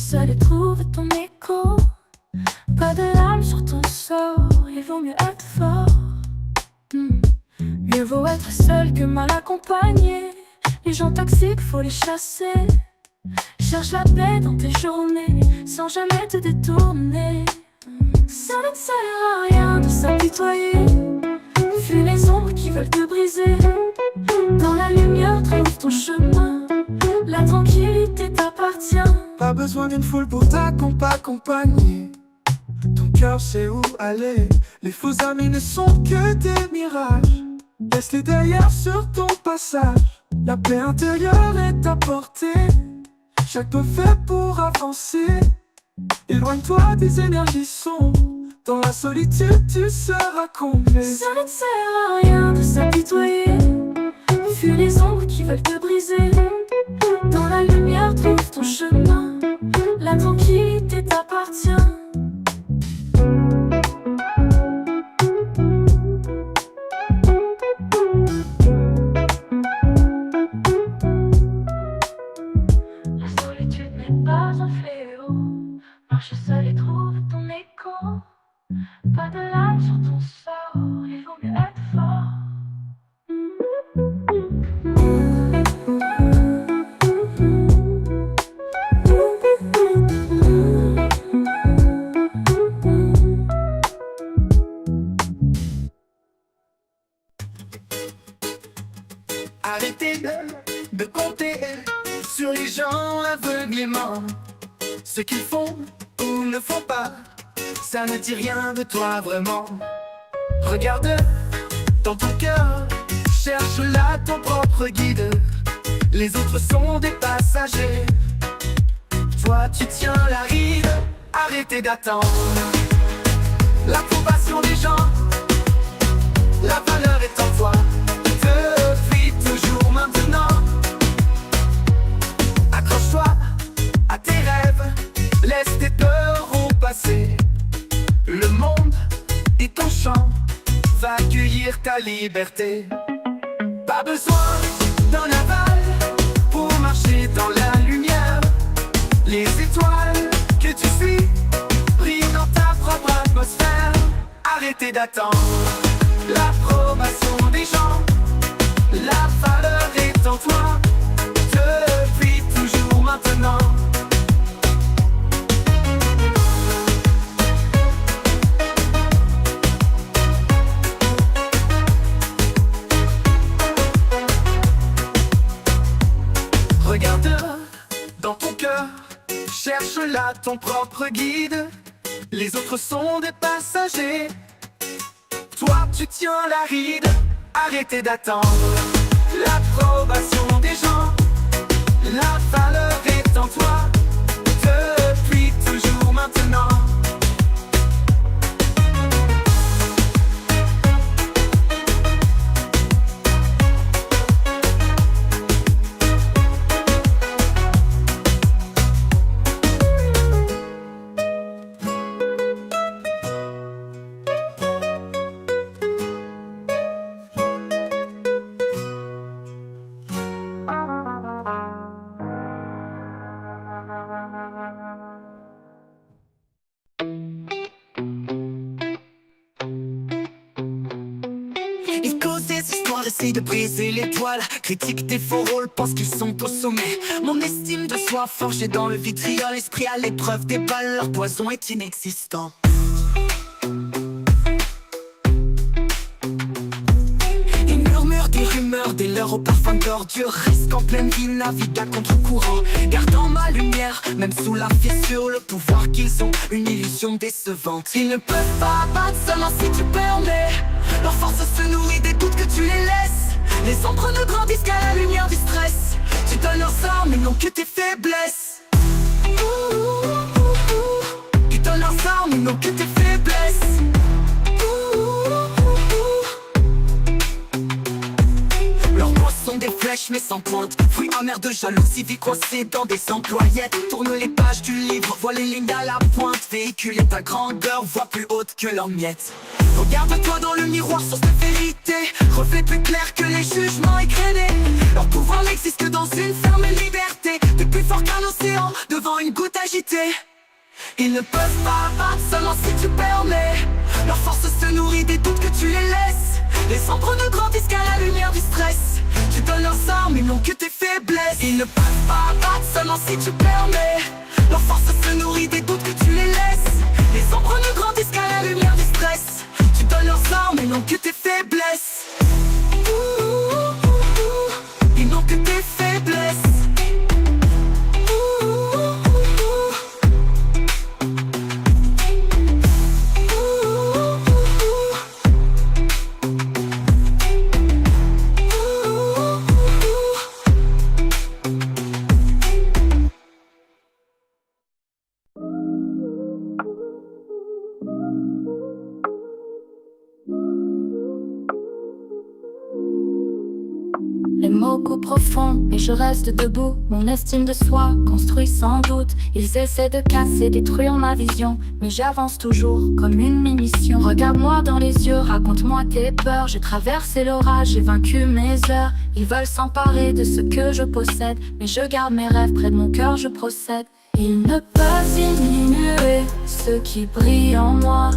seul et trouve ton écho. Pas de larmes sur ton sort, il vaut mieux être fort. Mieux vaut être seul que mal accompagné. Les gens toxiques, faut les chasser. Cherche la paix dans tes journées, sans jamais te détourner. Ça ne sert à rien de s'apitoyer. Fuis les ombres qui veulent te briser. Dans la lumière, trouve ton chemin. La tranquillité t'appartient. Pas besoin d'une foule pour t'accompagner. Ton cœur sait où aller. Les faux amis ne sont que des mirages. Laisse-les derrière sur ton passage. La paix intérieure est à portée. Chaque pas fait pour avancer. Éloigne-toi des énergies sombres. Dans la solitude tu seras comblé. Ça ne sert à rien de s'apitoyer. Fuis les ombres qui veulent te briser. Dans la lumière trouve ton chemin. La tranquillité t'appartient. La solitude n'est pas un fléau. Marche seul et trouve ton écho. Pas de larmes sur ton sort, il vaut mieux être fort. Arrêtez de compter sur les gens aveuglément. Ce qu'ils font ou ne font pas, ça ne dit rien de toi vraiment. Regarde dans ton cœur, cherche là ton propre guide. Les autres sont des passagers, toi tu tiens la ride. Arrêtez d'attendre l'approbation des gens. La valeur est en toi, depuis toujours maintenant. Accroche-toi à tes rêves, laisse tes peurs au passé. Le monde est ton champ, va accueillir ta liberté. Pas besoin d'un aval pour marcher dans la lumière. Les étoiles que tu suis brillent dans ta propre atmosphère. Arrêtez d'attendre l'approbation des gens. La valeur est en toi, depuis toujours maintenant. Regarde dans ton cœur, cherche là ton propre guide. Les autres sont des passagers, toi tu tiens la ride. Arrêtez d'attendre l'approbation des gens. La valeur est en toi, depuis toujours maintenant. Ils causent des histoires, essayent de briser l'étoile. Critiquent tes faux rôles, pensent qu'ils sont au sommet. Mon estime de soi forgée dans le vitriol. Esprit à l'épreuve des balles, leur poison est inexistant. Ils murmurent des rumeurs, des leurs au parfum d'ordure. Reste en pleine vie, navigue à contre-courant. Gardant ma lumière, même sous la fissure. Le pouvoir qu'ils ont, une illusion décevante. Ils ne peuvent pas abattre seulement si tu permets. Leur force se nourrit des doutes que tu les laisses. Les ombres ne grandissent qu'à la lumière du stress. Tu donnes leurs armes mais non que tes faiblesses. Tu donnes leurs armes mais non que tes faiblesses. Leurs mots sont des flèches mais sans pointe. Fruit amer de jalousie, vie coincée dans des employettes. Tourne les pages du livre, vois les lignes à la pointe. Véhiculer ta grandeur, voix plus haute que leurs miettes. Regarde-toi dans le miroir, source de vérité. Reflet plus clair que les jugements écrénés. Leur pouvoir n'existe que dans une ferme liberté. De plus fort qu'un océan, devant une goutte agitée. Ils ne peuvent pas battre seulement si tu permets. Leur force se nourrit des doutes que tu les laisses. Les ombres ne grandissent qu'à la lumière du stress. Tu donnes leurs armes, ils n'ont que tes faiblesses. Ils ne peuvent pas battre seulement si tu permets. Leur force se nourrit des doutes que tu les laisses. Les ombres ne grandissent qu'à la lumière du stress. Tu donnes leurs armes, ils n'ont que tes faiblesses. Ils n'ont que tes faiblesses. Les mots coupent profond et je reste debout. Mon estime de soi construit sans doute. Ils essaient de casser, détruire ma vision, mais j'avance toujours comme une mission. Regarde-moi dans les yeux, raconte-moi tes peurs. J'ai traversé l'orage, j'ai vaincu mes heures. Ils veulent s'emparer de ce que je possède, mais je garde mes rêves près de mon cœur, je procède. Ils ne peuvent diminuer ce qui brille en moi,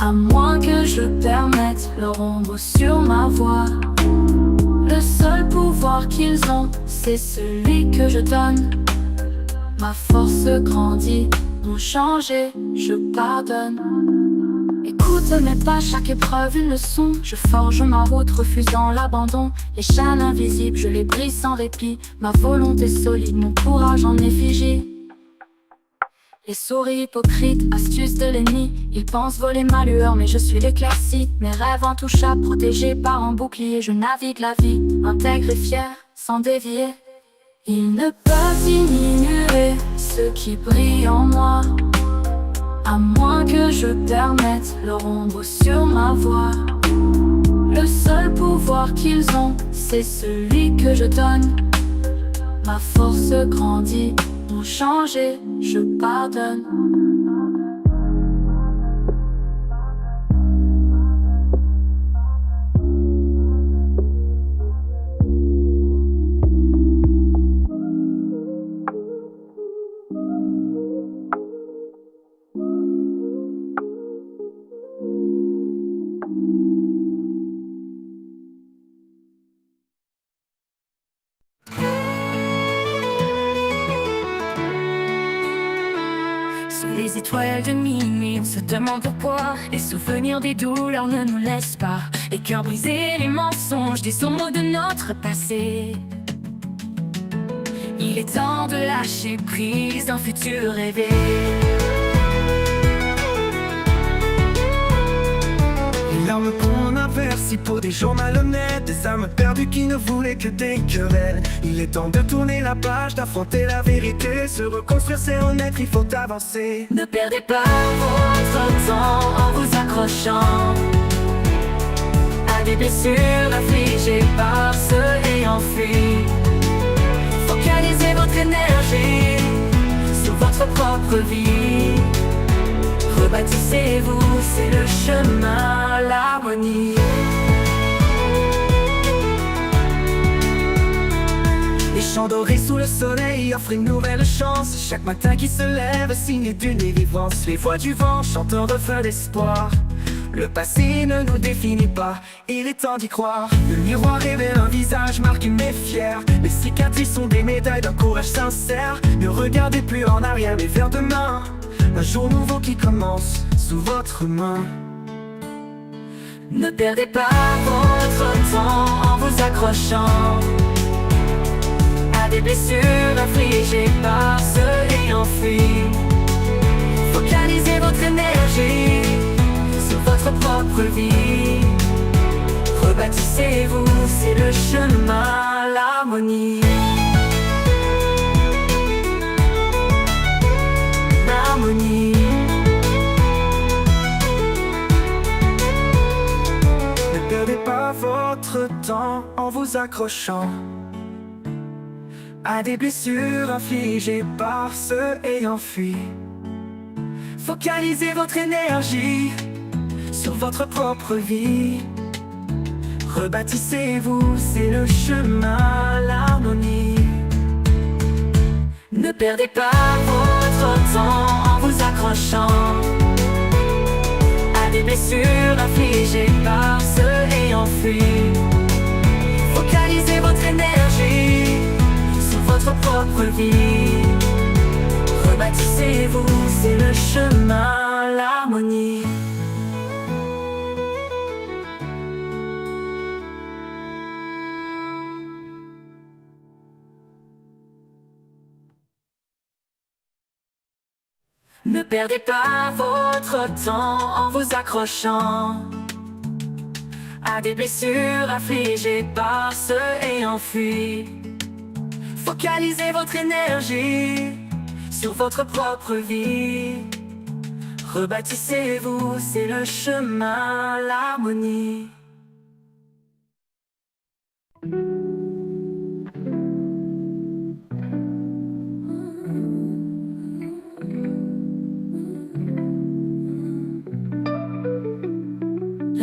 à moins que je permette leur ombre sur ma voie. Le seul pouvoir qu'ils ont, c'est celui que je donne. Ma force grandit, ont changé, je pardonne. Écoute mais pas chaque épreuve une leçon. Je forge ma route, refusant l'abandon. Les chaînes invisibles, je les brise sans répit. Ma volonté solide, mon courage en effigie. Les souris hypocrites, astuces de l'ennemi. Ils pensent voler ma lueur, mais je suis l'éclaircie. Mes rêves intouchables, protégés par un bouclier. Je navigue la vie, intègre et fier, sans dévier. Ils ne peuvent diminuer ce qui brille en moi, à moins que je permette leur ombre sur ma voie. Le seul pouvoir qu'ils ont, c'est celui que je donne. Ma force grandit, ont changé, je pardonne. Les étoiles de minuit, on se demande pourquoi. Les souvenirs des douleurs ne nous laissent pas. Les cœurs brisés, les mensonges, des ombres de notre passé. Il est temps de lâcher prise d'un futur rêvé. Les larmes qu'on inverse pour des jours malhonnêtes, des âmes perdues qui ne voulaient que des querelles. Il est temps de tourner la page, d'affronter la vérité. Se reconstruire c'est honnête, il faut avancer. Ne perdez pas votre temps en vous accrochant à des blessures infligées par ceux ayant fui. Focalisez votre énergie sur votre propre vie. Rebâtissez-vous, c'est le chemin, l'harmonie. Les champs dorés sous le soleil offrent une nouvelle chance. Chaque matin qui se lève, signe d'une délivrance. Les voix du vent chantent un refrain d'espoir. Le passé ne nous définit pas, il est temps d'y croire. Le miroir révèle un visage marqué mais fier. Les cicatrices sont des médailles d'un courage sincère. Ne regardez plus en arrière mais vers demain. Un jour nouveau qui commence sous votre main. Ne perdez pas votre temps en vous accrochant à des blessures infligées par ceux ayant fui. Focalisez votre énergie sur votre propre vie. Rebâtissez-vous, c'est le chemin, l'harmonie. L'harmonie. Ne perdez pas votre temps en vous accrochant à des blessures infligées par ceux ayant fui. Focalisez votre énergie sur votre propre vie. Rebâtissez-vous, c'est le chemin, l'harmonie. Ne perdez pas votre temps en vous accrochant à des blessures infligées par ceux ayant fui. Focalisez votre énergie Sur votre propre vie, rebâtissez-vous, c'est le chemin, l'harmonie. ne perdez pas votre temps en vous accrochant à des blessures infligées par ceux ayant fui. Focalisez votre énergie Sur votre propre vie, rebâtissez-vous, c'est le chemin, l'harmonie.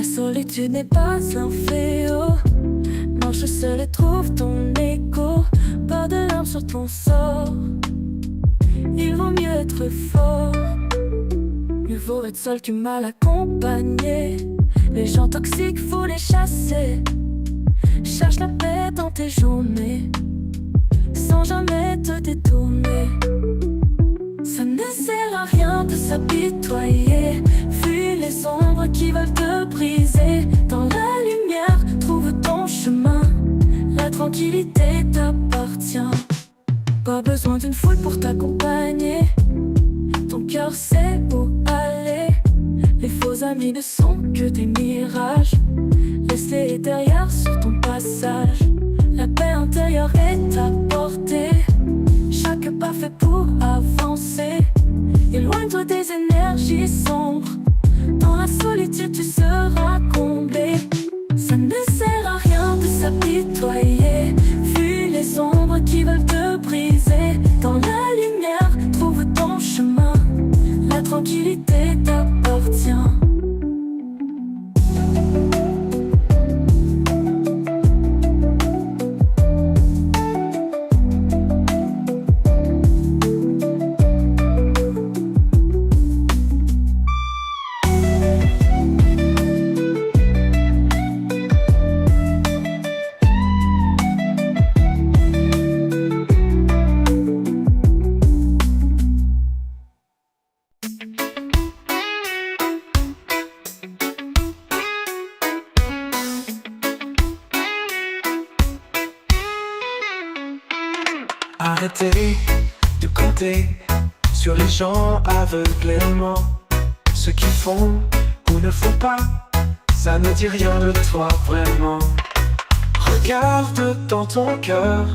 La solitude n'est pas un fléau. Marche seul et trouve ton écho. Pas de larmes sur ton sort. Il vaut mieux être fort. Mieux vaut être seul que mal accompagné. Les gens toxiques, faut les chasser. Cherche la paix dans tes journées, sans jamais te détourner. Ça ne sert à rien de s'apitoyer. Fuis les ombres qui veulent te briser. Dans la lumière, trouve ton chemin. La tranquillité t'appartient. Pas besoin d'une foule pour t'accompagner. Ton cœur sait où aller. Les faux amis ne sont que des mirages. Laisse-les derrière sur ton passage. La paix intérieure est à portée. Chaque pas fait pour avancer. Éloigne-toi des énergies sombres. Dans la solitude tu seras comblé. Ça ne sert à rien de s'apitoyer. Fuis les ombres qui veulent te briser. Dans la lumière, trouve ton chemin. La tranquillité t'appartient. Arrêtez de compter sur les gens aveuglément. Ce qu'ils font ou ne font pas, ça ne dit rien de toi vraiment. Regarde dans ton cœur,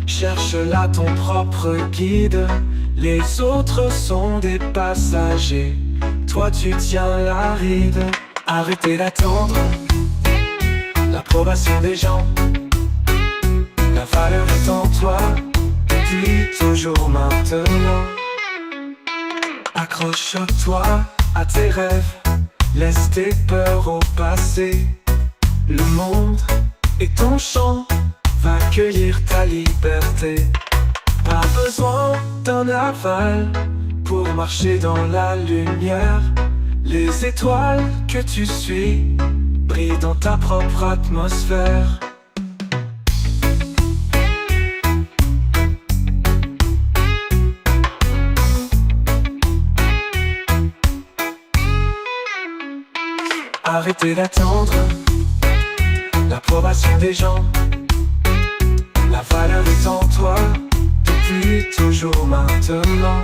cherche là ton propre guide. Les autres sont des passagers, toi tu tiens la ride. Arrêtez d'attendre l'approbation des gens. La valeur est en toi, depuis toujours maintenant. Accroche-toi à tes rêves, laisse tes peurs au passé. Le monde est ton champ, va cueillir ta liberté. Pas besoin d'un aval pour marcher dans la lumière. Les étoiles que tu suis brillent dans ta propre atmosphère. Arrêtez d'attendre l'approbation des gens. La valeur est en toi, depuis toujours maintenant.